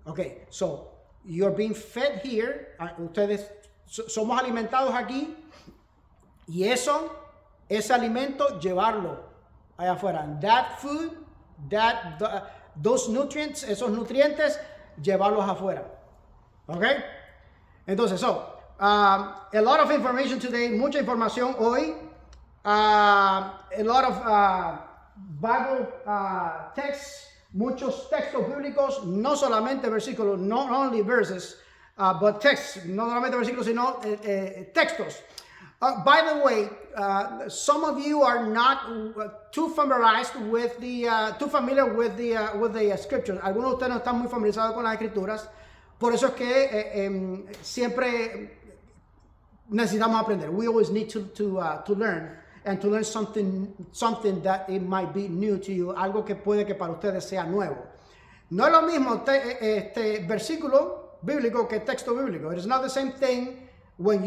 Okay, so you're being fed here. Ustedes somos alimentados aquí. Y ese alimento, llevarlo allá afuera. And that food, those nutrients, esos nutrientes, llevarlos afuera. Okay? Entonces, a lot of information today, mucha información hoy. A lot of Bible texts, muchos textos bíblicos, no solamente versículos, not only verses, but texts, no solamente versículos, sino textos. By the way, some of you are not too familiarized with too familiar with the scriptures. Algunos de ustedes no están muy familiarizados con las escrituras. Por eso es que siempre necesitamos aprender. We always need to learn, and to learn something that it might be new to you, algo que puede que para ustedes sea nuevo. No es lo mismo versículo bíblico que texto bíblico. It is not the same thing when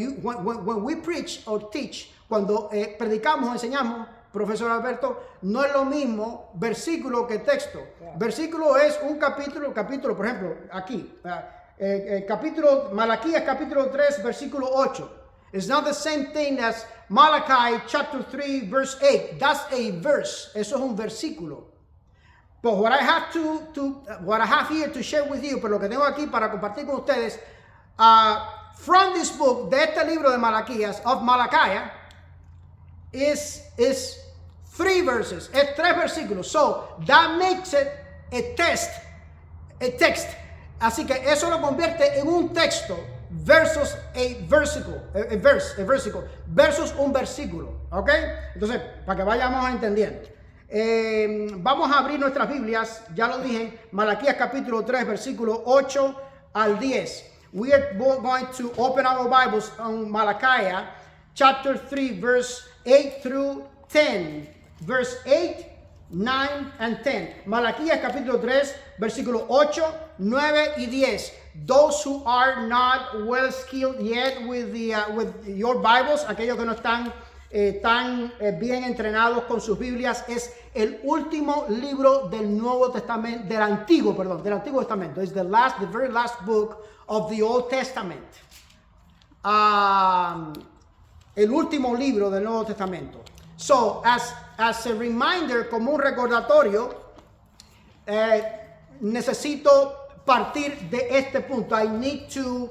we preach or teach. Cuando predicamos o enseñamos, profesor Alberto, no es lo mismo versículo que texto. Yeah. Versículo es un capítulo, por ejemplo, aquí, capítulo, Malaquías capítulo 3, versículo 8. It's not the same thing as Malachi chapter 3, verse 8. That's a verse. Eso es un versículo. But what I have here to share with you, pero lo que tengo aquí para compartir con ustedes, from this book, de este libro de Malaquías, of Malachi, is 3 verses. Es 3 versículos. So that makes it a text. Así que eso lo convierte en un texto versus a versicle versus un versículo. ¿Ok? Entonces, para que vayamos entendiendo. Vamos a abrir nuestras Biblias, ya lo dije, Malaquías capítulo 3, versículo 8 al 10. We are going to open our Bibles on Malachi chapter 3, verse 8 through 10. Verse 8, 9, and 10. Malaquías capítulo 3, versículo 8, 9 y 10. Those who are not well skilled yet with your Bibles, aquellos que no están tan bien entrenados con sus Biblias, es el último libro del Nuevo Testamento, del Antiguo Testamento. It's the very last book of the Old Testament. El último libro del Nuevo Testamento. So, as a reminder, como un recordatorio, necesito partir de este punto. I need to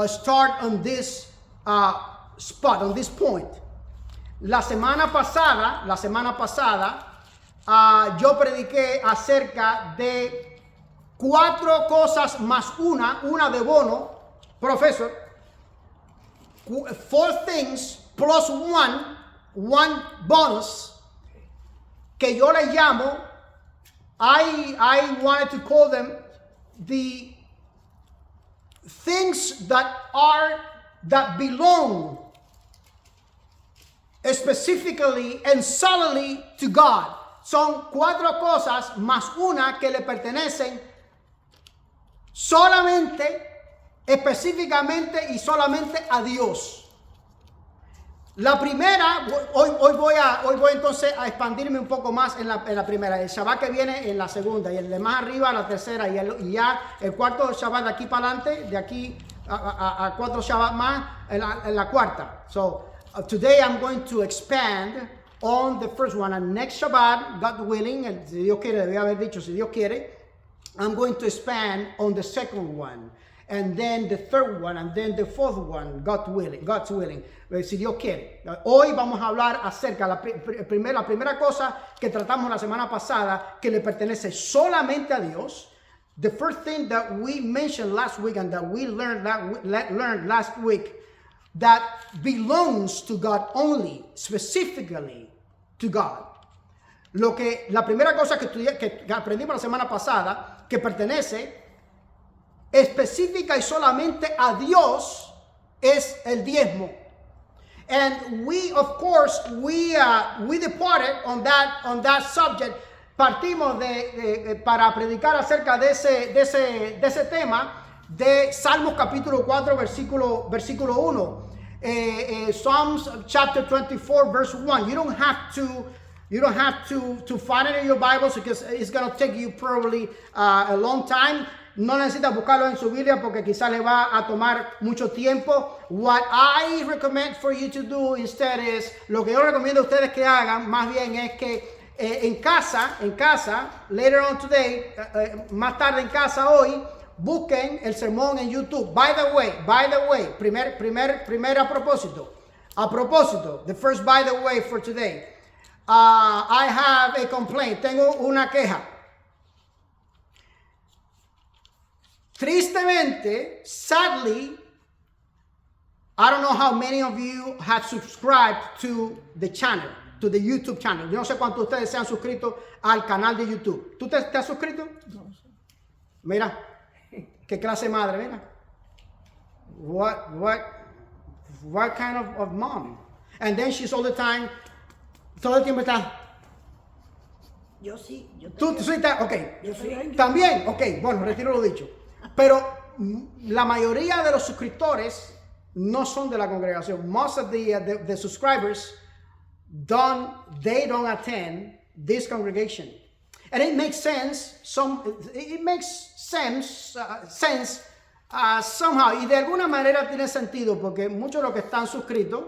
start on this spot, on this point. La semana pasada, yo prediqué acerca de 4 cosas más una de bono, profesor. 4 things plus one bonus, que yo le llamo, I wanted to call them the things that belong specifically and solely to God. Son 4 cosas más una que le pertenecen solamente, específicamente y solamente a Dios. La primera, hoy voy entonces a expandirme un poco más en la primera. El Shabbat que viene en la segunda, y el de más arriba la tercera, y ya el cuarto Shabbat de aquí para adelante, de aquí a 4 Shabbat más en la cuarta. So today I'm going to expand on the first one, and next Shabbat, God willing, and si Dios quiere, debía haber dicho si Dios quiere, I'm going to expand on the second one, and then the third one, and then the fourth one, God's willing, si Dios quiere. Hoy vamos a hablar acerca de la primera cosa que tratamos la semana pasada, que le pertenece solamente a Dios. The first thing that we mentioned last week and that we learned last week, that belongs to God only, specifically to God. La primera cosa que aprendimos la semana pasada, que pertenece específica y solamente a Dios, es el diezmo. And we, of course, we departed on that subject. Partimos para predicar acerca de ese tema de Salmos capítulo 4 versículo 1. Psalms chapter 24 verse 1. You don't have to find it in your Bibles because it's going to take you probably a long time. no necesita buscarlo en su Biblia porque quizás le va a tomar mucho tiempo. What I recommend for you to do instead is, lo que yo recomiendo a ustedes que hagan, más bien es que en casa, later on today, más tarde en casa hoy, busquen el sermón en YouTube. By the way, primer a propósito, the first by the way for today. I have a complaint. Tengo una queja. Tristemente, sadly, I don't know how many of you have subscribed to the channel, to the YouTube channel. Yo no sé cuántos de ustedes se han suscrito al canal de YouTube. ¿Tú te has suscrito? No. Mira, qué clase de madre, mira. What kind of mom? And then she's all the time, todo el tiempo está. Yo sí. ¿Tú sí estás? Ok. Yo soy. También, ok, bueno, retiro lo dicho. Pero la mayoría de los suscriptores no son de la congregación. Most of the subscribers don't attend this congregation. And it makes sense, somehow, y de alguna manera tiene sentido, porque muchos de los que están suscritos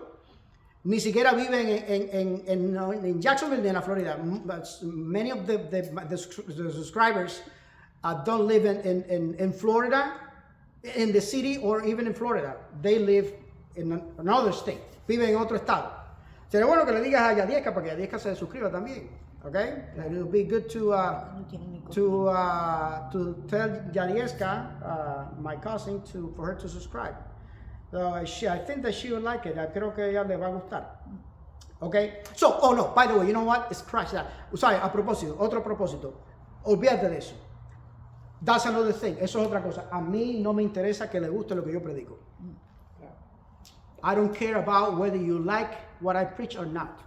ni siquiera viven en Jacksonville ni en la Florida. Many of the subscribers don't live in Florida, in the city, or even in Florida. They live in another state. Viven en otro estado. Sería bueno que le digas a Yadiesca para que Yadiesca se suscriba también. Okay? And it would be good to tell Yadiesca, my cousin, for her to subscribe. So I think that she would like it. Creo que a ella le va a gustar. Okay? So, oh no, by the way, you know what? Scratch that. Sorry, otro propósito. Olvídate de eso. That's another thing. Eso es otra cosa. A mí no me interesa que le guste lo que yo predico. I don't care about whether you like what I preach or not.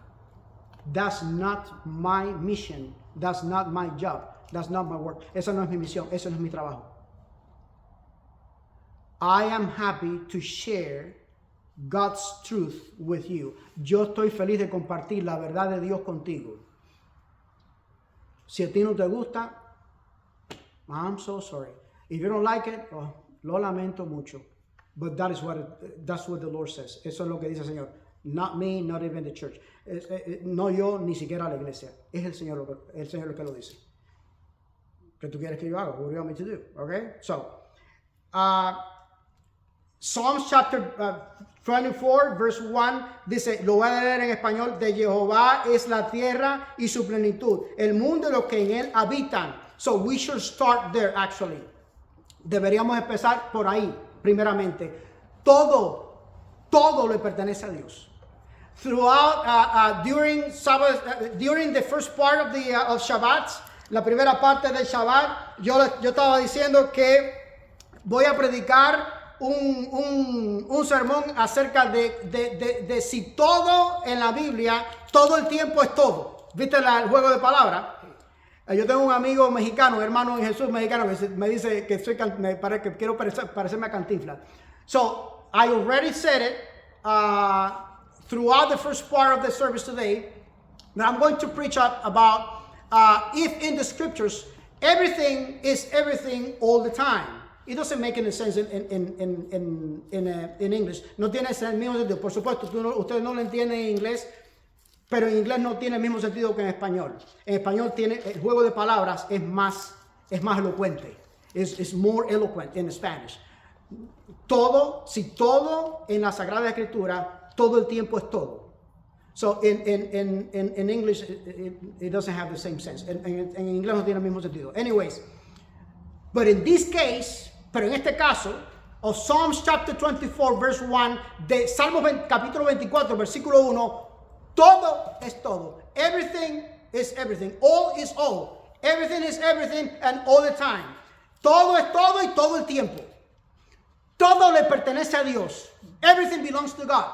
That's not my mission. That's not my job. That's not my work. Esa no es mi misión. Eso no es mi trabajo. I am happy to share God's truth with you. Yo estoy feliz de compartir la verdad de Dios contigo. Si a ti no te gusta, I'm so sorry. If you don't like it, oh, lo lamento mucho. But that's what the Lord says. Eso es lo que dice el Señor. Not me, not even the church. No yo, ni siquiera la iglesia. Es el Señor el que lo dice. ¿Qué tú quieres que yo haga? What do you want me to do? Okay? So, Psalms chapter 24, verse 1, dice, lo voy a leer en español, de Jehová es la tierra y su plenitud, el mundo y los que en él habitan. So, we should start there, actually. Deberíamos empezar por ahí, primeramente. Todo le pertenece a Dios. Throughout, during Sabbath, during the first part of Shabbat, la primera parte del Shabbat, yo estaba diciendo que voy a predicar un sermón acerca de si todo en la Biblia, todo el tiempo es todo. ¿Viste el juego de palabras? Yo tengo un amigo mexicano, un hermano en Jesús mexicano, que me dice que que quiero parecerme a Cantinflas. So, I already said it throughout the first part of the service today, that I'm going to preach about if in the scriptures everything is everything all the time. It doesn't make any sense in English. No tiene el mismo sentido. Por supuesto, ustedes no lo entienden en inglés, pero en inglés no tiene el mismo sentido que en español. En español el juego de palabras es más elocuente. It's more eloquent in Spanish. Si todo en la Sagrada Escritura, todo el tiempo es todo. So in English, it doesn't have the same sense. En inglés no tiene el mismo sentido. Anyways, but in this case, pero en este caso, of Psalms chapter 24, verse 1, de Salmos capítulo 24, versículo 1, todo es todo. Everything is everything. All is all. Everything is everything and all the time. Todo es todo y todo el tiempo. Todo le pertenece a Dios. Everything belongs to God.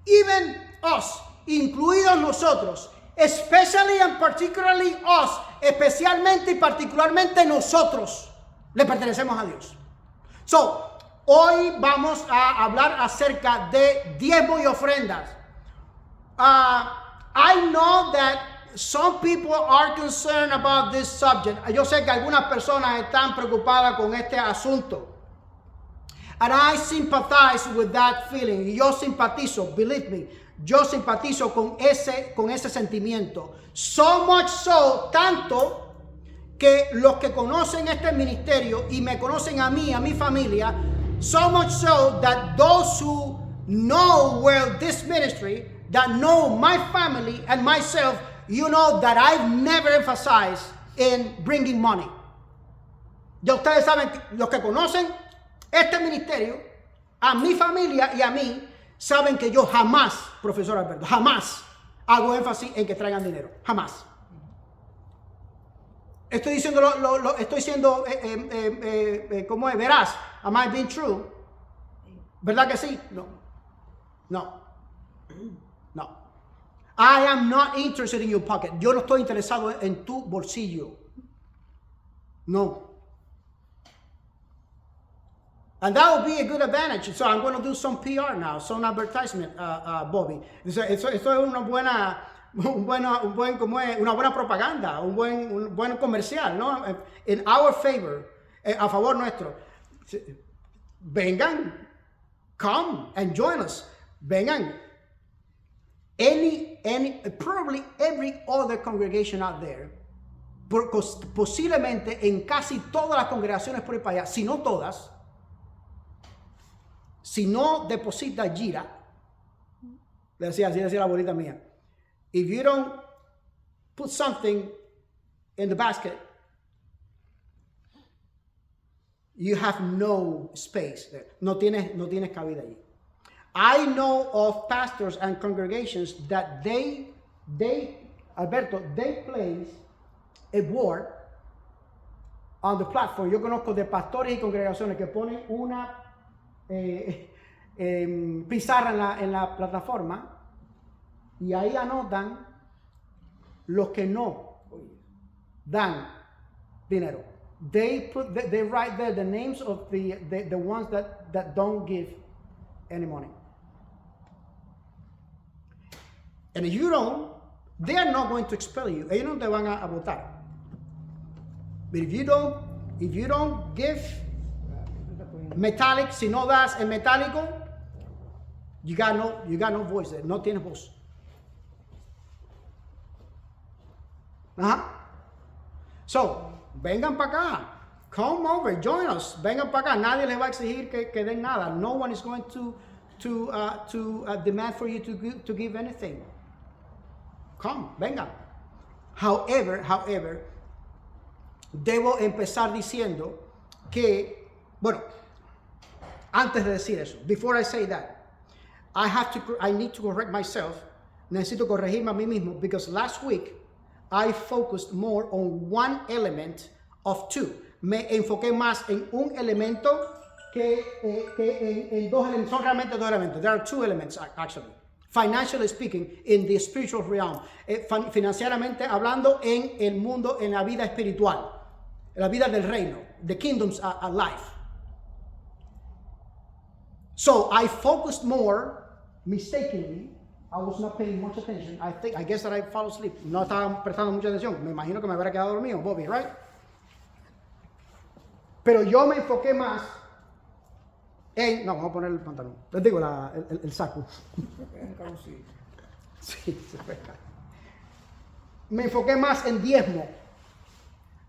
Even us, incluidos nosotros, especially and particularly us, especialmente y particularmente nosotros, le pertenecemos a Dios. So, hoy vamos a hablar acerca de diezmo y ofrendas. I know that some people are concerned about this subject. Yo sé que algunas personas están preocupadas con este asunto. And I sympathize with that feeling. Yo simpatizo, believe me, yo simpatizo con ese sentimiento. So much so, tanto que los que conocen este ministerio y me conocen a mí, a mi familia, so much so that those who know well this ministry, that know my family and myself, you know that I've never emphasized in bringing money. Ya ustedes saben, los que conocen este ministerio, a mi familia y a mí, saben que yo jamás, profesor Alberto, jamás hago énfasis en que traigan dinero. Jamás. Estoy diciendo, estoy siendo, ¿cómo es? Veraz. Am I being true? ¿Verdad que sí? No. No. No. I am not interested in your pocket. Yo no estoy interesado en tu bolsillo. No. And that would be a good advantage. So I'm going to do some PR now, some advertisement, Bobby. Eso es una buena propaganda, un buen comercial, ¿no? In our favor, a favor nuestro. Vengan, come and join us. Vengan. Probably every other congregation out there, posiblemente en casi todas las congregaciones por ahí para allá, si no todas, si no deposita gira, decía la abuelita mía, if you don't put something in the basket, you have no space there. No tienes cabida allí. I know of pastors and congregations that they place a board on the platform. Yo conozco de pastores y congregaciones que ponen una pizarra en la plataforma y ahí anotan los que no dan dinero. They write there the names of the ones that don't give any money. And if you don't, they are not going to expel you. Ellos no te van a votar. But if you don't give metallic, si no das en metálico, you got no voice there. No tienes voz. So, vengan para acá. Come over, join us. Vengan para acá. Nadie les va a exigir que den nada. No one is going to demand for you to give anything. Come, vengan. However, debo empezar diciendo que, bueno, antes de decir eso, before I say that, I need to correct myself. Necesito corregirme a mí mismo because last week I focused more on one element of two. Me enfoqué más en un elemento que en dos elementos. Son realmente dos elementos. There are two elements actually. Financially speaking, in the spiritual realm. Financieramente hablando en el mundo, en la vida espiritual. En la vida del reino. The kingdom's life. So I focused more, mistakenly. I was not paying much attention. I guess that I fell asleep. No estaba prestando mucha atención. Me imagino que me hubiera quedado dormido, Bobby, right? Pero yo me enfoqué más en... No, vamos a poner el pantalón. Les digo, el saco. Sí, se fue. Me enfoqué más en diezmo.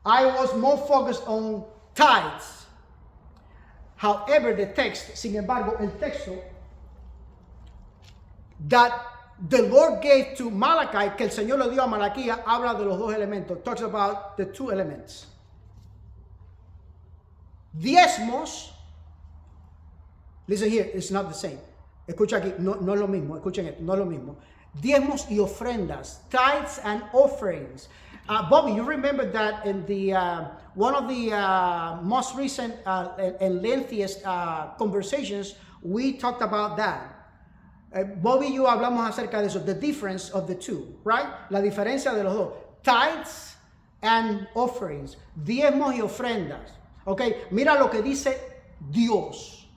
I was more focused on tithes. However, the text, sin embargo, el texto that the Lord gave to Malachi, que el Señor le dio a Malaquía, habla de los dos elementos. Talks about the two elements. Diezmos, listen here, it's not the same. Escucha aquí, no es lo mismo. Escuchen esto, no es lo mismo. Diezmos y ofrendas, tithes and offerings. Bobby, you remember that in the one of the most recent and lengthiest conversations, we talked about that. Bobby y yo hablamos acerca de eso, the difference of the two, right? La diferencia de los dos. Tithes and offerings, diezmos y ofrendas. Ok, mira lo que dice Dios.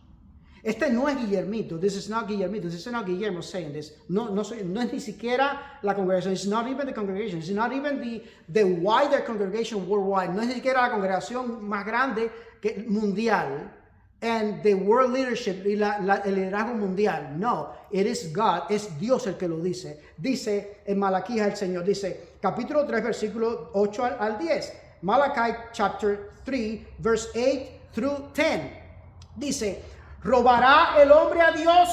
Este no es Guillermito. This is not Guillermito. This is not Guillermo saying this. No es ni siquiera la congregación. It's not even the congregation. It's not even the wider congregation worldwide. No es ni siquiera la congregación más grande que mundial. And the world leadership y el liderazgo mundial. No, it is God. Es Dios el que lo dice. Dice en Malaquías el Señor. Dice capítulo 3 versículo 8 al 10. Malachi chapter 3 verse 8 through 10. Dice, ¿robará el hombre a Dios?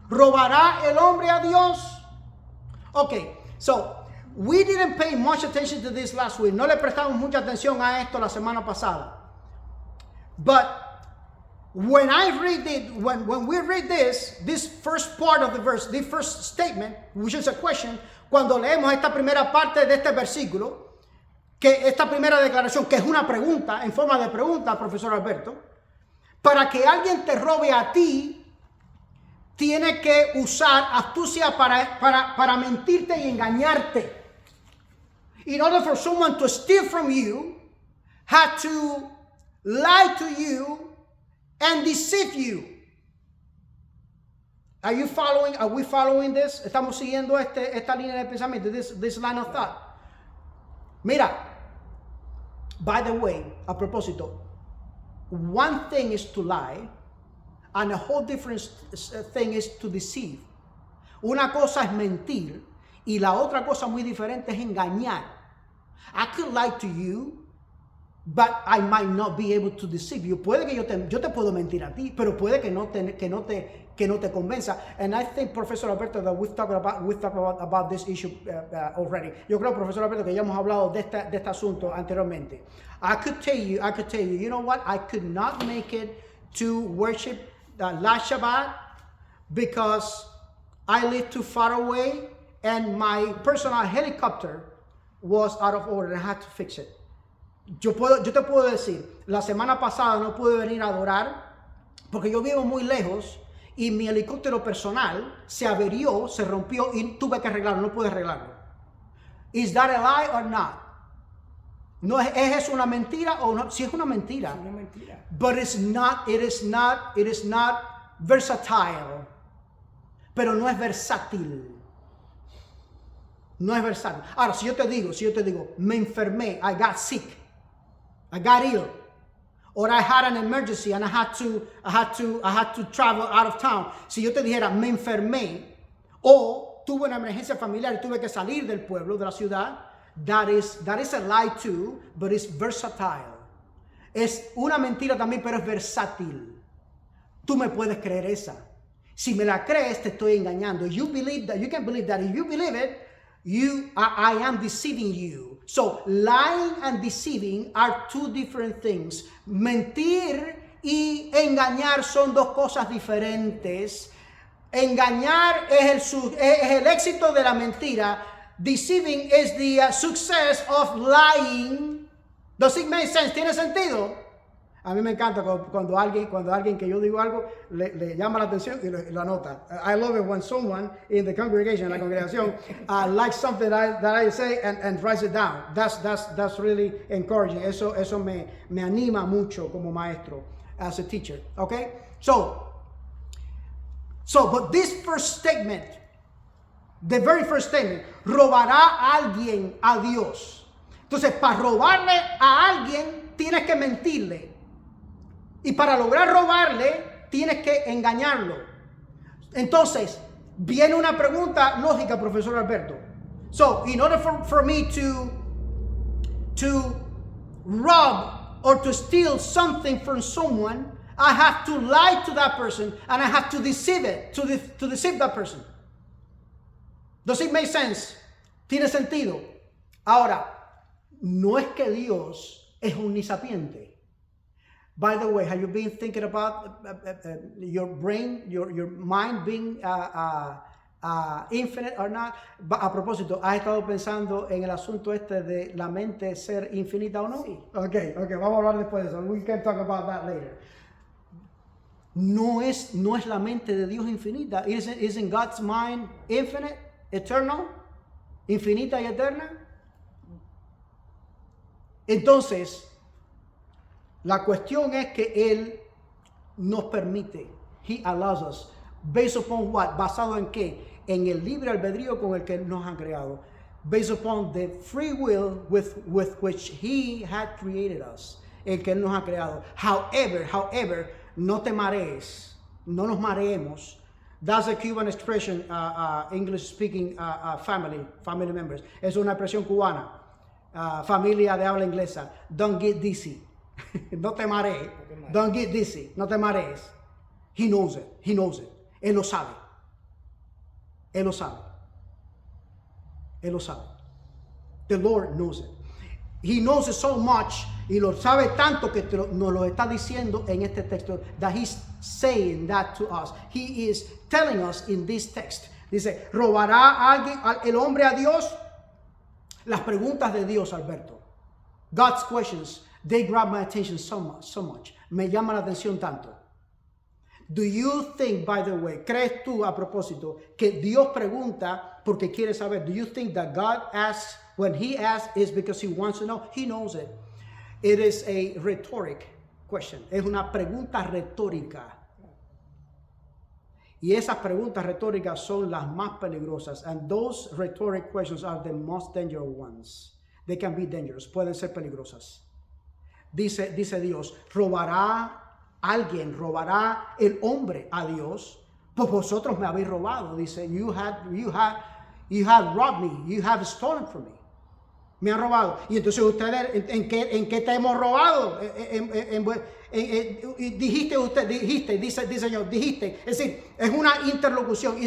¿Robará el hombre a Dios? Okay, so we didn't pay much attention to this last week. No le prestamos mucha atención a esto la semana pasada. But when I read it, when we read this first part of the verse, the first statement, which is a question, cuando leemos esta primera parte de este versículo, que esta primera declaración, que es una pregunta, en forma de pregunta, profesor Alberto, para que alguien te robe a ti, tiene que usar astucia para mentirte y engañarte. In order for someone to steal from you, had to lie to you and deceive you. Are we following this? ¿Estamos siguiendo esta línea de pensamiento, this line of thought? Mira, by the way, a propósito, one thing is to lie and a whole different thing is to deceive. Una cosa es mentir y la otra cosa muy diferente es engañar. I could lie to you, but I might not be able to deceive you. Puede que yo te puedo mentir a ti, pero puede que no te convenza. And I think, Professor Alberto, that we've talked about this issue already. Yo creo, Profesor Alberto, que ya hemos hablado de este asunto anteriormente. I could tell you, you know what? I could not make it to worship last Shabbat because I live too far away and my personal helicopter was out of order and I had to fix it. Yo te puedo decir, la semana pasada no pude venir a adorar porque yo vivo muy lejos y mi helicóptero personal se averió, se rompió y tuve que arreglarlo, no pude arreglarlo. Is that a lie or not? No, ¿es eso una mentira o no? Sí, es una mentira. Es una mentira. But it is not versatile. Pero no es versátil. No es versátil. Ahora, si yo te digo, me enfermé, I got sick. I got ill, or I had an emergency and I had to travel out of town. Si yo te dijera me enfermé o tuve una emergencia familiar y tuve que salir del pueblo, de la ciudad, that is a lie too, but it's versatile. Es una mentira también, pero es versátil. Tú me puedes creer esa. Si me la crees, te estoy engañando. You believe that, you can believe that. If you believe it, I am deceiving you. So, lying and deceiving are two different things. Mentir y engañar son dos cosas diferentes. Engañar es el éxito de la mentira. Deceiving is the success of lying. Does it make sense? ¿Tiene sentido? A mí me encanta cuando alguien que yo digo algo le llama la atención y lo anota. I love it when someone in the congregation, la congregación, likes something that I say and writes it down. That's really encouraging. Eso me anima mucho como maestro, as a teacher. Okay? So, but this first statement, the very first statement, ¿robará alguien a Dios? Entonces, para robarle a alguien, tienes que mentirle. Y para lograr robarle, tienes que engañarlo. Entonces, viene una pregunta lógica, profesor Alberto. So, in order for me to rob or to steal something from someone, I have to lie to that person and I have to deceive to deceive that person. Does it make sense? ¿Tiene sentido? Ahora, no es que Dios es omnisapiente. By the way, have you been thinking about your brain, your mind being infinite or not? A propósito, ¿has estado pensando en el asunto de la mente ser infinita o no? Sí. Okay, vamos a hablar después de eso. We can talk about that later. No es la mente de Dios infinita. Isn't God's mind infinite, eternal, infinita y eterna? Entonces, la cuestión es que Él nos permite. He allows us. Based upon what? ¿Basado en qué? En el libre albedrío con el que nos han creado. Based upon the free will with which He had created us. El que nos ha creado. However, no te marees. No nos mareemos. That's a Cuban expression, English speaking family members. Es una expresión cubana. Familia de habla inglesa. Don't get dizzy. No te marees. Don't get dizzy. No te marees. He knows it. He knows it. Él lo sabe. Él lo sabe. Él lo sabe. The Lord knows it. He knows it so much, y lo sabe tanto que nos lo está diciendo en este texto, that He's saying that to us. He is telling us in this text. Dice, ¿robará alguien, el hombre a Dios? Las preguntas de Dios, Alberto. God's questions, they grab my attention so much. Me llama la atención tanto. Do you think, by the way, crees tú a propósito que Dios pregunta porque quiere saber? Do you think that God asks, when He asks, is because He wants to know? He knows it. It is a rhetoric question. Es una pregunta retórica. Y esas preguntas retóricas son las más peligrosas. And those rhetoric questions are the most dangerous ones. They can be dangerous. Pueden ser peligrosas. Dice Dios, ¿robará el hombre a Dios? Pues vosotros me habéis robado. Dice, you have robbed me. You have stolen from me. Me han robado. Y entonces ustedes, ¿en qué te hemos robado? Dice Señor, dijiste. Es decir, es una interlocución.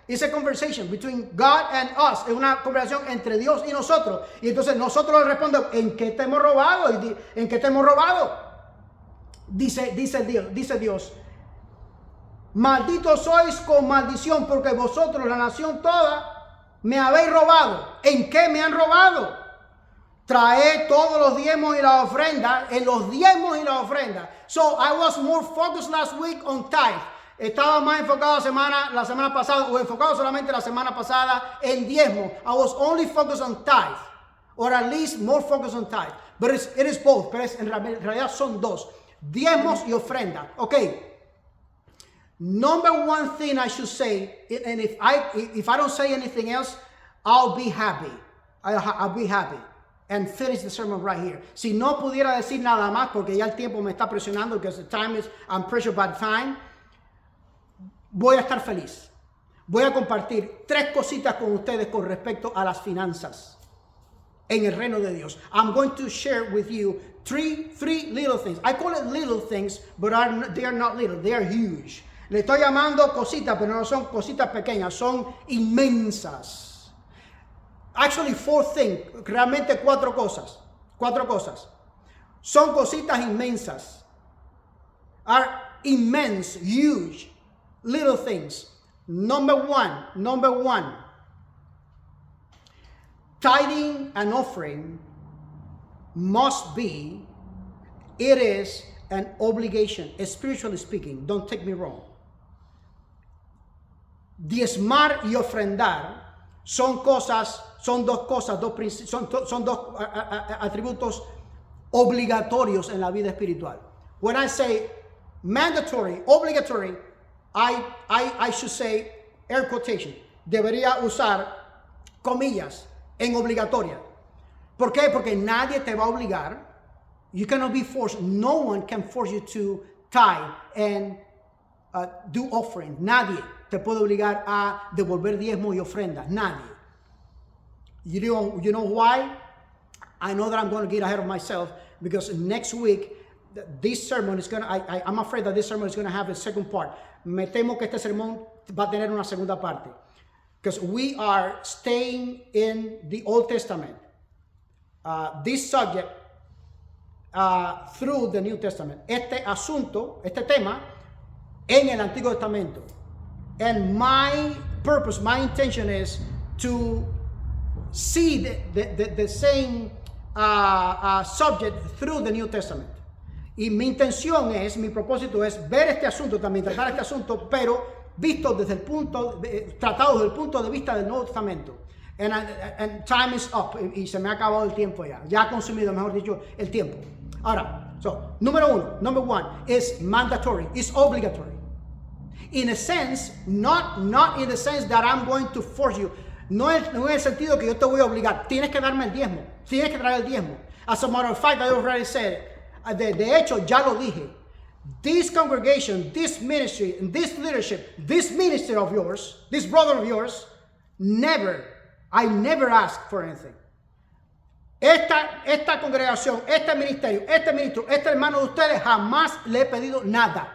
It's a conversation between God and us. Es una conversación entre Dios y nosotros. Y entonces nosotros le respondemos, ¿en qué te hemos robado? ¿En qué te hemos robado? Dice Dios, malditos sois con maldición, porque vosotros, la nación toda, me habéis robado. ¿En qué me han robado? Traed todos los diezmos y la ofrenda, en los diezmos y la ofrenda. So I was more focused last week on tithe. Estaba más enfocado la semana pasada, o enfocado solamente la semana pasada en diezmo. I was only focused on tithe, or at least more focused on tithe. But it is both. Pero en realidad son dos. Diezmos y ofrenda. Okay. Number one thing I should say, and if I don't say anything else, I'll be happy. I'll be happy and finish the sermon right here. Si no pudiera decir nada más, porque ya el tiempo me está presionando, because I'm pressured by time, voy a estar feliz. Voy a compartir 3 cositas con ustedes con respecto a las finanzas en el reino de Dios. I'm going to share with you three little things. I call it little things, but they are not little. They are huge. Le estoy llamando cositas, pero no son cositas pequeñas, son inmensas. Actually, 4 things, realmente 4 cosas. 4 cosas. Son cositas inmensas. Are immense, huge, little things. Number one. Tithing and offering must be, it is an obligation, spiritually speaking. Don't take me wrong. Diezmar y ofrendar son dos atributos obligatorios en la vida espiritual. When I say mandatory, obligatory, I should say air quotation. Debería usar comillas en obligatoria. ¿Por qué? Porque nadie te va a obligar. You cannot be forced. No one can force you to tithe and do offering. Nadie te puede obligar a devolver diezmo y ofrendas. Nadie. You know why? I know that I'm going to get ahead of myself, because next week this sermon is going to, I'm afraid that this sermon is going to have a second part. Me temo que este sermón va a tener una segunda parte. Because we are staying in the Old Testament. This subject through the New Testament. Este tema en el Antiguo Testamento. And my purpose, my intention is to see the same subject through the New Testament. Y mi propósito es ver este asunto, también tratar este asunto, pero visto tratado desde el punto de vista del Nuevo Testamento. And time is up. Y se me ha acabado el tiempo ya. Ya ha consumido, mejor dicho, el tiempo. Ahora, So, number one is mandatory, it's obligatory. In a sense, not in the sense that I'm going to force you. No en el sentido que yo te voy a obligar. Tienes que darme el diezmo. Tienes que traer el diezmo. As a matter of fact, I already said, de hecho, ya lo dije. This congregation, this ministry, and this leadership, this minister of yours, this brother of yours, I never asked for anything. Esta congregación, este ministerio, este ministro, este hermano de ustedes, jamás le he pedido nada.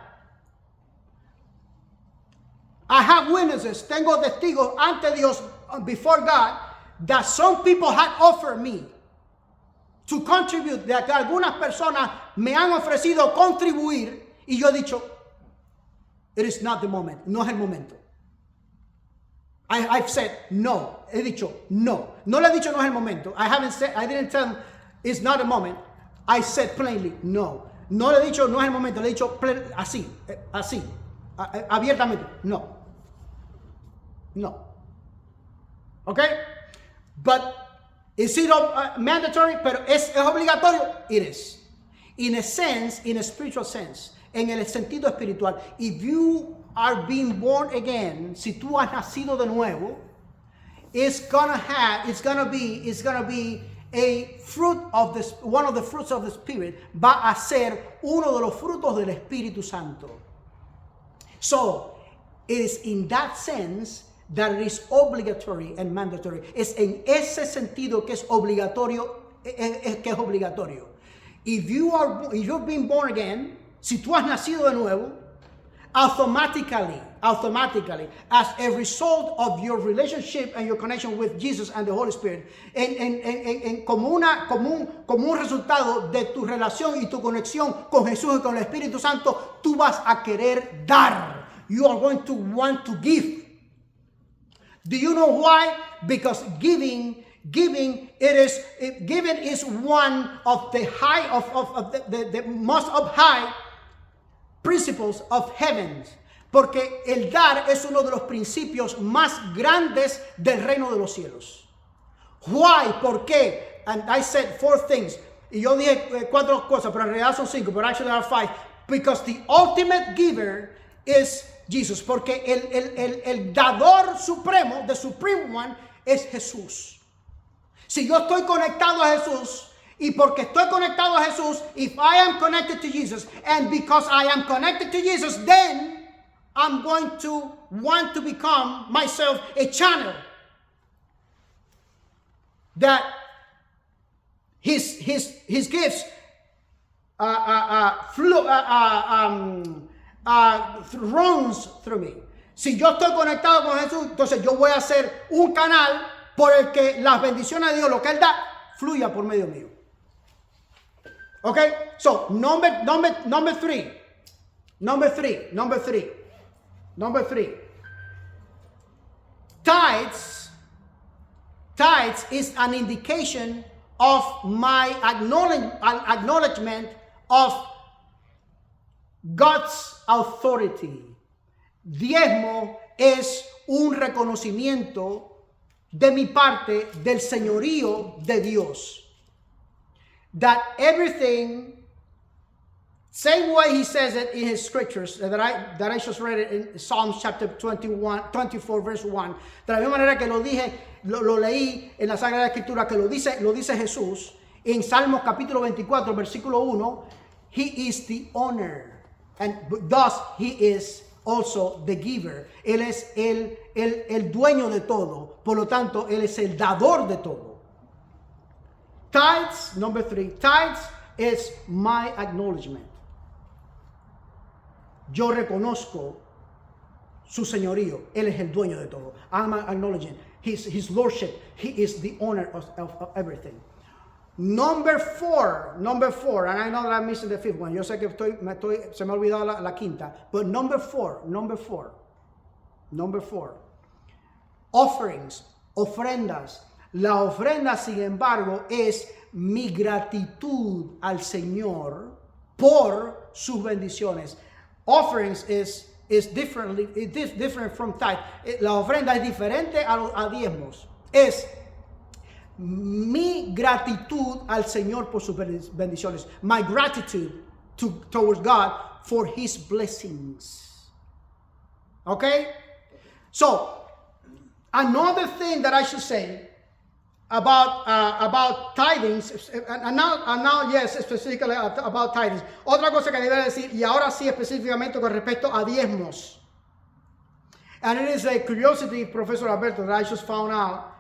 I have witnesses, tengo testigos ante Dios, before God, that some people had offered me to contribute, de que algunas personas me han ofrecido contribuir, y yo he dicho, it is not the moment, no es el momento. I've said no, he dicho no. No le he dicho no es el momento. I didn't tell him it's not the moment. I said plainly no. No le he dicho no es el momento, le he dicho así, abiertamente, no. Okay? But is it mandatory? Pero es obligatorio? It is. In a sense, in a spiritual sense, en el sentido espiritual, if you are being born again, si tú has nacido de nuevo, it's gonna be a fruit of this, one of the fruits of the Spirit, va a ser uno de los frutos del Espíritu Santo. So, it is in that sense that it is obligatory and mandatory. Es en ese sentido que es obligatorio, If you've been born again, si tú has nacido de nuevo, automatically, as a result of your relationship and your connection with Jesus and the Holy Spirit, como un resultado de tu relación y tu conexión con Jesús y con el Espíritu Santo, tú vas a querer dar. You are going to want to give. Do you know why? Because giving is one of the high of the most up high principles of heaven. Porque el dar es uno de los principios más grandes del reino de los cielos. Why? ¿Por qué? And I said 4 things. Y yo dije 4 cosas, pero en realidad son 5, but actually there are 5. Because the ultimate giver is Jesus. Porque el dador supremo, the supreme one, es Jesús. Si yo estoy conectado a Jesús, y porque estoy conectado a Jesús, if I am connected to Jesus, and because I am connected to Jesus, then I'm going to want to become myself a channel that his gifts runs through me. Si yo estoy conectado con Jesús, entonces yo voy a ser un canal por el que las bendiciones de Dios, lo que Él da, fluya por medio mío. Okay, so number 3. Tithes is an indication of my acknowledgement of God's authority. Diezmo es un reconocimiento de mi parte del señorío de Dios. That everything, same way he says it in his scriptures, that I just read it in Psalms chapter 24 verse 1, de la misma manera que lo leí en la Sagrada Escritura, que lo dice Jesús, en Salmos capítulo 24 versículo 1, he is the owner, and thus he is also the giver. Él es el dueño de todo, por lo tanto, él es el dador de todo. Tithes, number 3, tithes is my acknowledgement. Yo reconozco su señorío. Él es el dueño de todo. I'm acknowledging his lordship. He is the owner of everything. Number 4, and I know that I'm missing the 5th one. Yo sé que se me ha olvidado la quinta. But number 4. Offerings, ofrendas. La ofrenda, sin embargo, es mi gratitud al Señor por sus bendiciones. Offerings is different from tithe. La ofrenda es diferente a diezmos. Es mi gratitud al Señor por sus bendiciones. My gratitude towards God for His blessings. Okay? So, another thing that I should say about tithings, and now yes, specifically about tithings. Otra cosa que debe decir, y ahora sí específicamente con respecto a diezmos. And it is a curiosity, Professor Alberto, that I just found out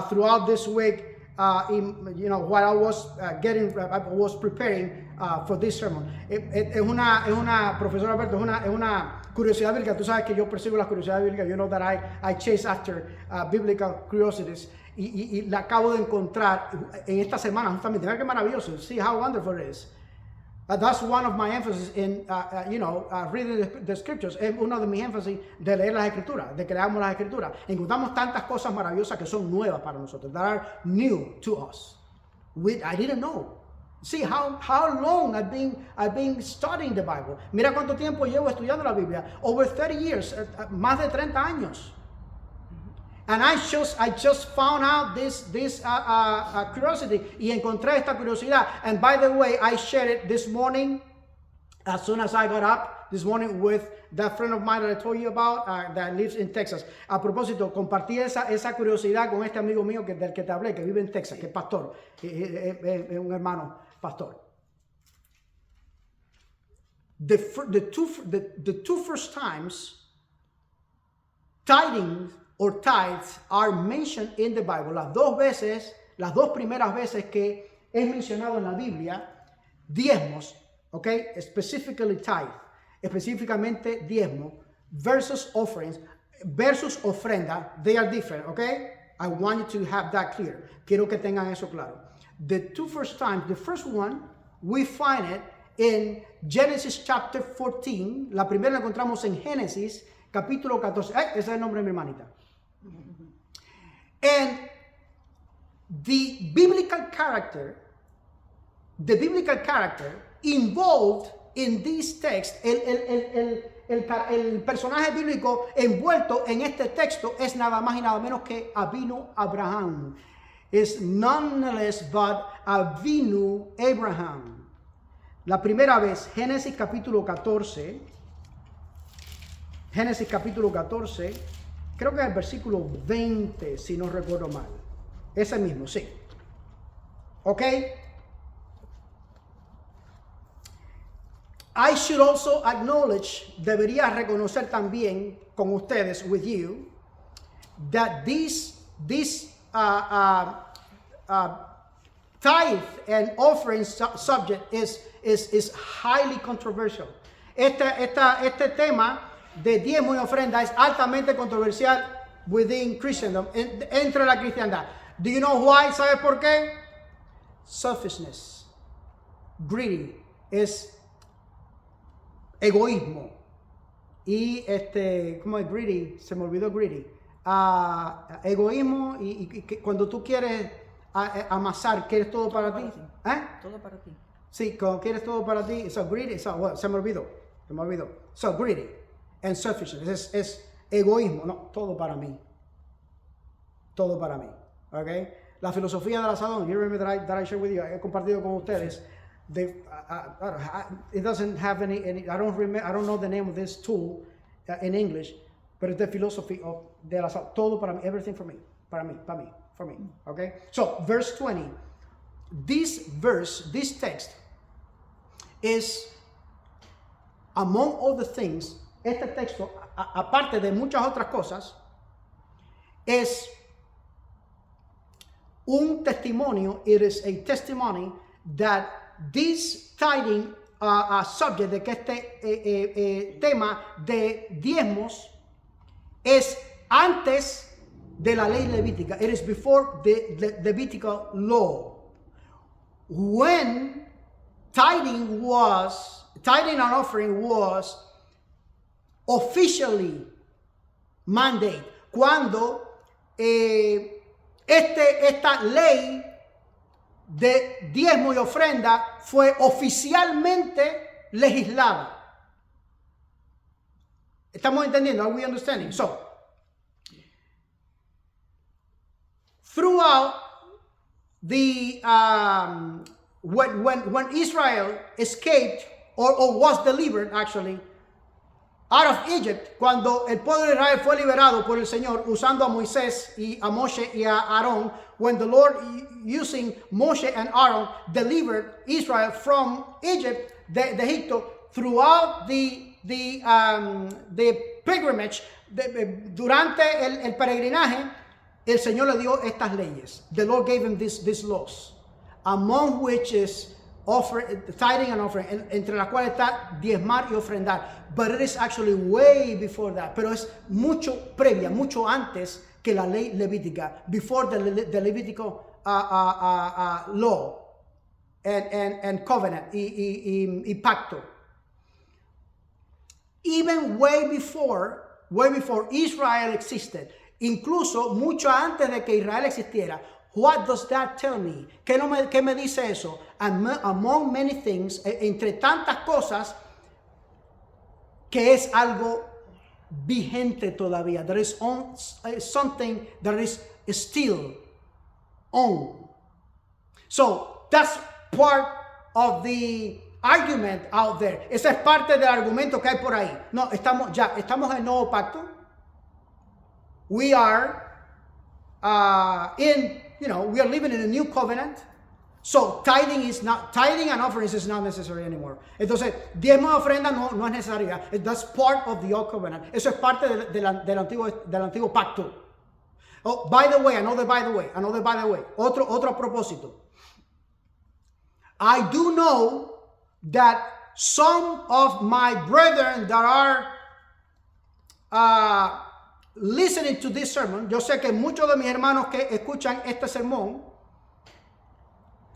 throughout this week, while I was preparing for this sermon. Es una, Profesor Alberto, es una curiosidad bíblica. Tú sabes que yo persigo las curiosidades bíblicas. You know that I chase after biblical curiosities. Y la acabo de encontrar en esta semana justamente. Mira qué maravilloso. See how wonderful it is. That's one of my emphasis in, reading the scriptures. Es uno de mis énfasis de leer las escrituras, de que leamos las escrituras. Encontramos tantas cosas maravillosas que son nuevas para nosotros, that are new to us. I didn't know. See how long I've been studying the Bible. Mira cuánto tiempo llevo estudiando la Biblia. Over 30 years, más de 30 años. And I just found out this curiosity, y encontré esta curiosidad. And by the way, I shared it this morning, as soon as I got up this morning, with that friend of mine that I told you about, that lives in Texas. A propósito, compartí esa curiosidad con este amigo mío del que te hablé, que vive en Texas, que es pastor, es un hermano pastor. The two first times tithing or tithes are mentioned in the Bible. Las dos primeras veces que es mencionado en la Biblia, diezmos, okay, specifically tithe, específicamente diezmo, versus offerings, versus ofrenda, they are different, okay? I want you to have that clear. Quiero que tengan eso claro. The two first times, the first one, we find it in Genesis chapter 14. La primera la encontramos en Génesis capítulo 14. Ese es el nombre de mi hermanita. And the biblical character involved in this text, el personaje bíblico envuelto en este texto es nada más y nada menos que Avinu Abraham. It's none less but Avinu Abraham. La primera vez, Génesis capítulo 14, creo que es el versículo 20, si no recuerdo mal. Ese mismo, sí. ¿Ok? I should also acknowledge, debería reconocer también con ustedes, with you, that this tithe and offering subject is highly controversial. Este tema de diezmo y ofrenda es altamente controversial within Christendom, entre la cristiandad. Do you know why? ¿Sabes por qué? Selfishness. Greedy. Es egoísmo. Y ¿cómo es greedy? Se me olvidó greedy. Egoísmo y cuando tú quieres amasar, quieres todo para ti. Todo para ti. Sí, cuando quieres todo para ti. So greedy, se me olvidó. So greedy and selfishness es egoísmo. No, todo para mí. Todo para mí. Okay? La filosofía del asadón, you remember that I shared with you, he compartido con ustedes. It doesn't have any I don't know the name of this tool in English, but it's the philosophy of del asadón. Todo para mí, everything for me. For me. Okay? So, verse 20. This text is, among all the things, este texto, aparte de muchas otras cosas, es un testimonio. It is a testimony that this tithing subject, de que este tema de diezmos es antes de la ley levítica. It is before the Levitical law. When tithing and offering was officially mandated, cuando esta ley de diezmo y ofrenda fue oficialmente legislada. ¿Estamos entendiendo? Are we understanding? So, throughout when Israel escaped or was delivered actually out of Egypt, cuando el pueblo de Israel fue liberado por el Señor usando a Moisés y a Moshe y a Aarón, when the Lord using Moshe and Aaron delivered Israel from Egypt, de Egipto, throughout the pilgrimage, durante el peregrinaje, el Señor le dio estas leyes. The Lord gave him these laws, among which is tithing and offering, entre las cuales está diezmar y ofrendar. But it is actually way before that. Pero es mucho previa, mucho antes que la ley levítica. Before the Levitical law and covenant y pacto. Even way before Israel existed. Incluso mucho antes de que Israel existiera. What does that tell me? ¿Qué me dice eso? Among many things, entre tantas cosas, que es algo vigente todavía. There is something that is still on. So that's part of the argument out there. Esa es parte del argumento que hay por ahí. No, estamos en el nuevo pacto. We are we are living in a new covenant. So tithing and offerings is not necessary anymore. Entonces, diezmo y ofrenda no es necesaria. That's part of the old covenant. Eso es parte del antiguo pacto. Oh, by the way. Otro propósito. I do know that some of my brethren that are listening to this sermon, yo sé que muchos de mis hermanos que escuchan este sermón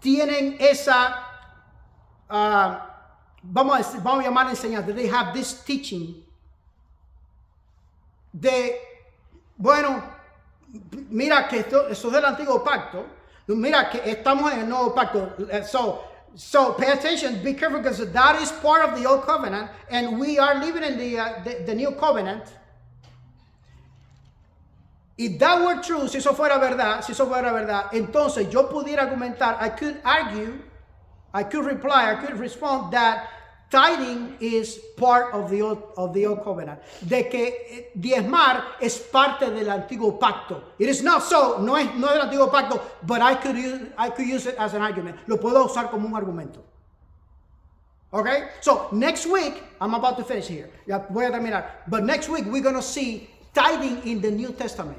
tienen esa, vamos a llamar enseñanza. They have this teaching de, bueno, mira que eso es del antiguo pacto, mira que estamos en el nuevo pacto. So pay attention, be careful, because that is part of the old covenant, and we are living in the new covenant. If that were true, si eso fuera verdad, entonces yo pudiera argumentar, I could respond that tithing is part of the old covenant. De que diezmar es parte del antiguo pacto. It is not so, no es del antiguo pacto, but I could use it as an argument. Lo puedo usar como un argumento. Okay? So next week, I'm about to finish here. Ya voy a terminar. But next week we're going to see tithing in the New Testament.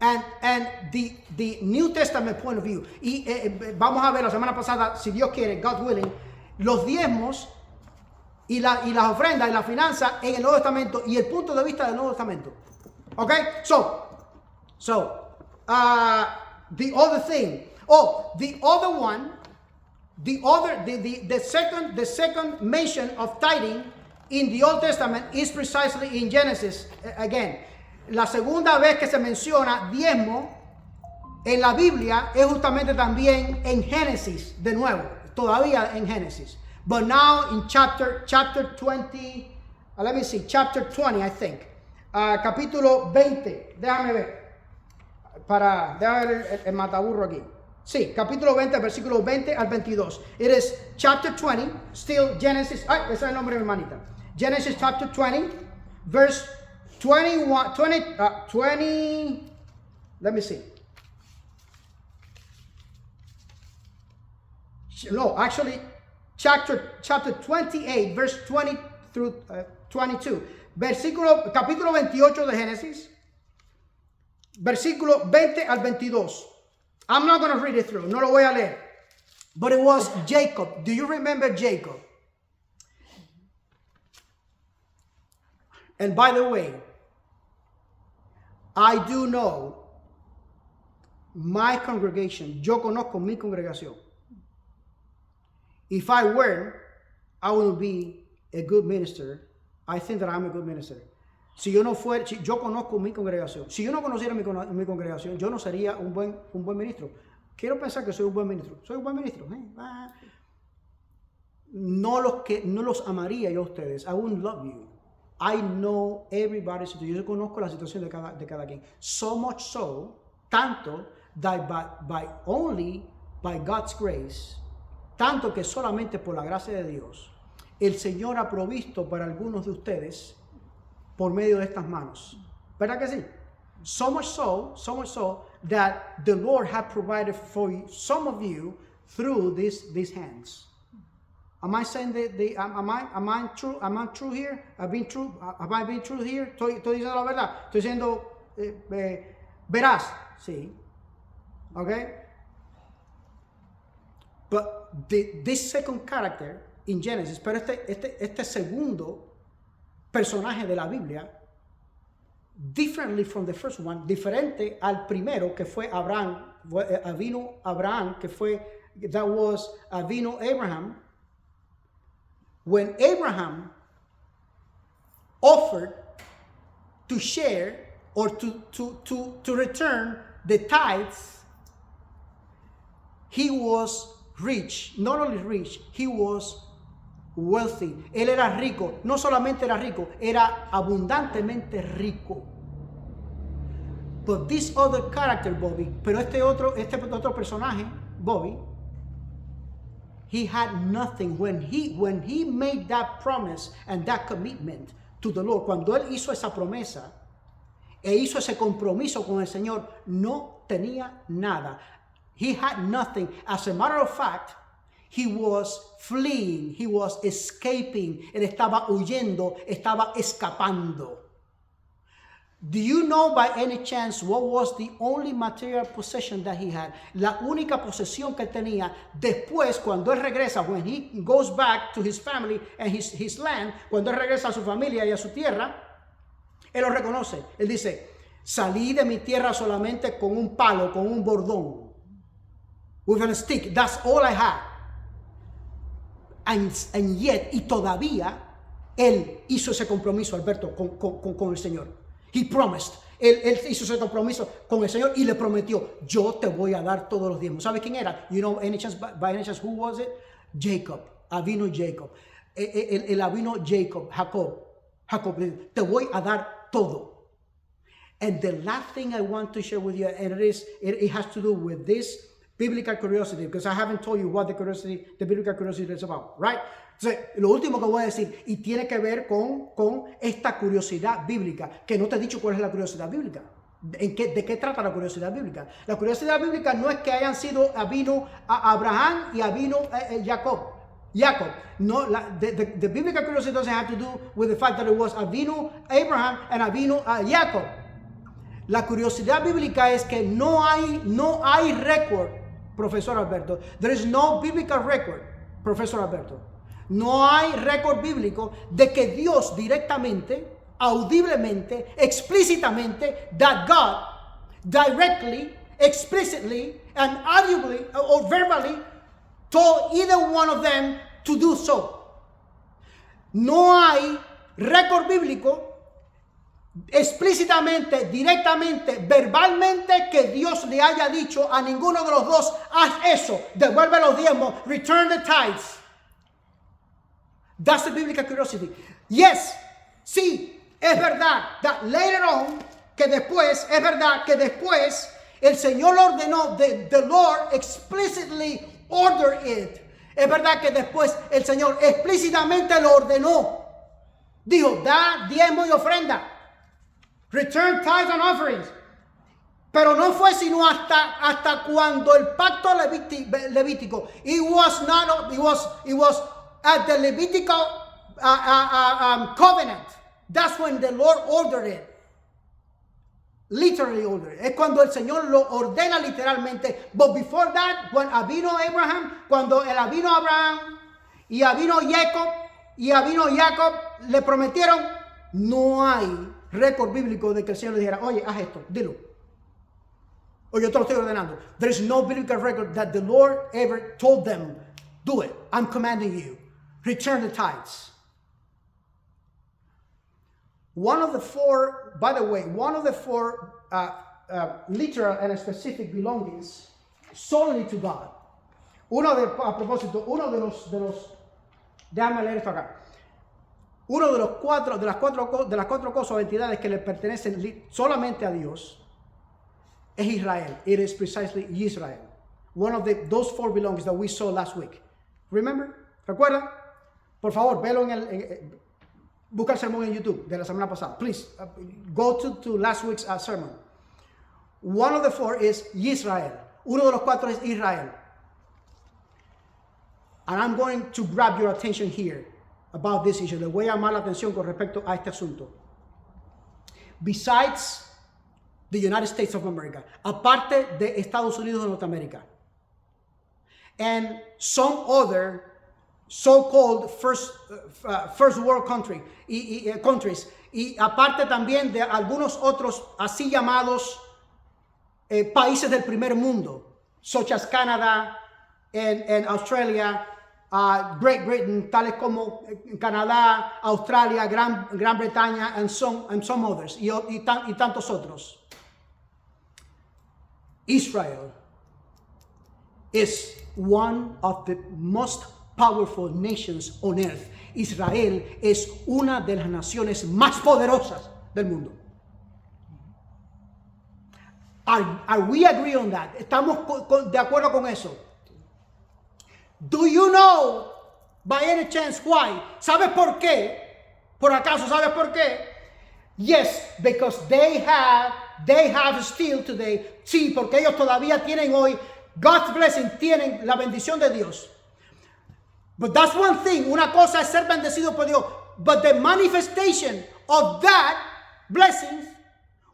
And the New Testament point of view. Y vamos a ver la semana pasada, si Dios quiere, God willing, los diezmos y las ofrendas y la finanza en el Nuevo Testamento y el punto de vista del Nuevo Testamento. Okay? So the other thing. Oh, the other one, the second mention of tithing in the Old Testament is precisely in Genesis. Again, la segunda vez que se menciona diezmo en la Biblia es justamente también en Génesis, de nuevo, todavía en Génesis. But now in chapter 20, let me see, chapter 20, I think. Capítulo 20, déjame ver el mataburro aquí. Sí, capítulo 20, versículo 20 al 22. It is chapter 20, still Genesis. Ay, ese es el nombre de mi hermanita. Genesis chapter 20, verse 20, let me see. No, actually, chapter 28, verse 20 through 22. Capítulo 28 de Génesis, versículo 20 al 22. I'm not going to read it through, no lo voy a leer. But it was Jacob. Do you remember Jacob? And by the way, I do know my congregation. Yo conozco mi congregación. If I were, I would be a good minister. I think that I'm a good minister. Si yo conozco mi congregación. Si yo no conociera mi congregación, yo no sería un buen ministro. Quiero pensar que soy un buen ministro. Soy un buen ministro. No los amaría yo a ustedes. I wouldn't love you. I know everybody's situation. Yo conozco la situación de cada quien. So much so, tanto, that only by God's grace, tanto que solamente por la gracia de Dios, el Señor ha provisto para algunos de ustedes por medio de estas manos. ¿Verdad que sí? So much so that the Lord had provided for some of you through these hands. Am I saying am I true? Am I true here? Have I been true here? Estoy diciendo la verdad. Estoy diciendo veraz. Sí. Okay. But this second character in Genesis, pero este segundo personaje de la Biblia, differently from the first one, diferente al primero que fue Abraham, vino Abraham, vino Abraham. When Abraham offered to share or to return the tithes, he was rich. Not only rich, he was wealthy. Él era rico. No solamente era rico, era abundantemente rico. But this other character, Bobby, pero este otro personaje, Bobby, he had nothing when he made that promise and that commitment to the Lord. Cuando él hizo esa promesa e hizo ese compromiso con el Señor, no tenía nada. He had nothing. As a matter of fact, he was fleeing, he was escaping. Él estaba huyendo, estaba escapando. Do you know by any chance what was the only material possession that he had? La única posesión que tenía después, cuando él regresa, when he goes back to his family and his land, cuando él regresa a su familia y a su tierra, él lo reconoce. Él dice, salí de mi tierra solamente con un palo, con un bordón. With a stick, that's all I had. And yet, y todavía, él hizo ese compromiso, Alberto, con el Señor. He promised. Él hizo ese compromiso con el Señor y le prometió, yo te voy a dar todos los diezmos. ¿Sabe quién era? You know, by any chance, who was it? Jacob. Avino Jacob. El Avino Jacob. Jacob, te voy a dar todo. And the last thing I want to share with you, and it has to do with this biblical curiosity, because I haven't told you what the biblical curiosity is about, right? Entonces, lo último que voy a decir, y tiene que ver con esta curiosidad bíblica, que no te he dicho cuál es la curiosidad bíblica. ¿De qué trata la curiosidad bíblica? La curiosidad bíblica no es que hayan sido Avino Abraham y Avino Jacob. No, the biblical curiosity doesn't have to do with the fact that it was Avino Abraham and Avino Jacob. La curiosidad bíblica es que no hay récord, Profesor Alberto. There is no biblical record, Profesor Alberto. No hay récord bíblico de que Dios directamente, audiblemente, explícitamente, that God directly, explicitly, and audibly or verbally told either one of them to do so. No hay récord bíblico explícitamente, directamente, verbalmente, que Dios le haya dicho a ninguno de los dos, haz eso, devuelve los diezmos, return the tithes. That's the biblical curiosity. Yes, sí, es verdad, that later on, es verdad que después el Señor ordenó, the Lord explicitly ordered it. Es verdad que después el Señor explícitamente lo ordenó. Dijo, da diezmo y ofrenda. Return tithes and offerings. Pero no fue sino hasta cuando el pacto levítico. It was at the Levitical covenant. That's when the Lord ordered it. Literally ordered it. Es cuando el Señor lo ordena literalmente. But before that, when Avino Abraham, cuando el Avino Abraham y Avino Jacob le prometieron, no hay récord bíblico de que el Señor le dijera, oye, haz esto, dilo. O yo te lo estoy ordenando. There is no biblical record that the Lord ever told them, do it. I'm commanding you. Return the tithes. One of the four literal and specific belongings solely to God. Déjame leer esto acá. Uno de las cuatro cosas o entidades que le pertenecen solamente a Dios es Israel. It is precisely Israel. One of those 4 belongings that we saw last week. Remember? ¿Recuerdan? Por favor, velo busca el sermón en YouTube de la semana pasada. Please, go to last week's sermon. One of the 4 is Israel. Uno de los 4 es Israel. And I'm going to grab your attention here about this issue. Le voy a llamar la atención con respecto a este asunto. Besides the United States of America, aparte de Estados Unidos de Norteamérica, and some other so-called first world countries, y aparte también de algunos otros así llamados países del primer mundo, such as Canada and Australia, Great Britain, tales como Canadá, Australia, Gran Bretaña, and some others, y tantos otros. Israel is one of the most powerful nations on earth. Israel es una de las naciones más poderosas del mundo. Are we agree on that? ¿Estamos de acuerdo con eso? Do you know, by any chance, why? ¿Sabes por qué? ¿Por acaso sabes por qué? Yes, because they have still today. Sí, porque ellos todavía tienen hoy God's blessing, tienen la bendición de Dios. But that's one thing. Una cosa es ser bendecido por Dios. But the manifestation of that blessings,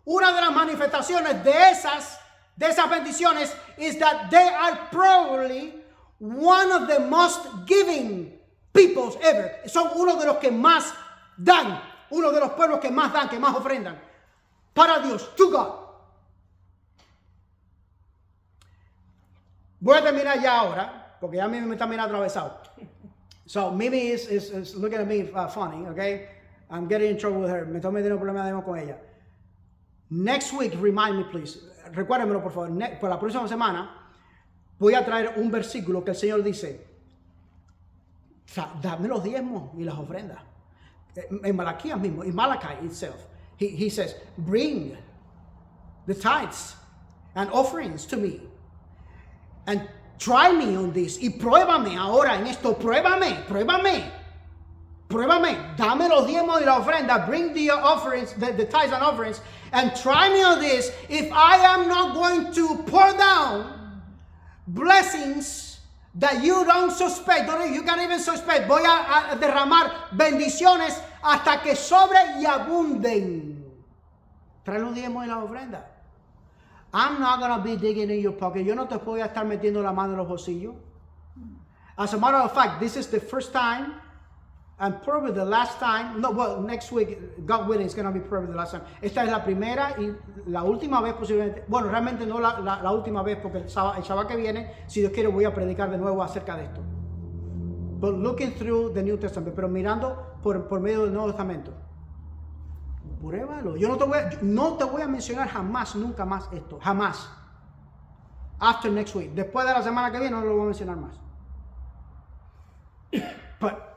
una de las manifestaciones de esas bendiciones is that they are probably one of the most giving peoples ever. Son uno de los que más dan, uno de los pueblos que más dan, que más ofrendan para Dios, to God. Voy a terminar ya ahora, porque ya a mí me está mirando atravesado. So Mimi is looking at me funny, okay? I'm getting in trouble with her. Me estoy metiendo problemas con ella. Next week, remind me, please. Recuérdenmelo, por favor. Por la próxima semana voy a traer un versículo que el Señor dice, o sea, dame los diezmos y las ofrendas. En Malaquías mismo, in Malachi itself, he says, bring the tithes and offerings to me. And try me on this. Y pruébame ahora en esto. Pruébame. Dame los diezmos y la ofrenda. Bring the offerings, the tithes and offerings. And try me on this. If I am not going to pour down blessings that you don't suspect, you can't even suspect. Voy a derramar bendiciones hasta que sobre y abunden. Trae los diezmos y la ofrenda. I'm not going to be digging in your pocket. Yo no te voy a estar metiendo la mano en los bolsillos. As a matter of fact, this is the first time and probably the last time. No, well, next week, God willing, it's going to be probably the last time. Esta es la primera y la última vez posiblemente. Bueno, realmente no la última vez porque el Shabbat que viene, si Dios quiere, voy a predicar de nuevo acerca de esto. But looking through the New Testament, pero mirando por medio del Nuevo Testamento. Pruébalo. Yo no te voy a mencionar jamás, nunca más esto. Jamás. After next week. Después de la semana que viene no lo voy a mencionar más. But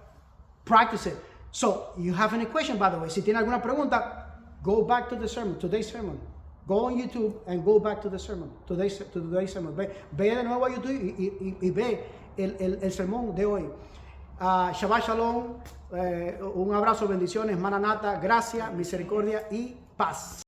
practice it. So, you have any question, by the way. Si tiene alguna pregunta, go back to the sermon, today's sermon. Go on YouTube and go back to the sermon, today's sermon. Ve de nuevo a YouTube y ve el sermón de hoy. Shabbat Shalom, un abrazo, bendiciones, Maranata, gracia, misericordia y paz.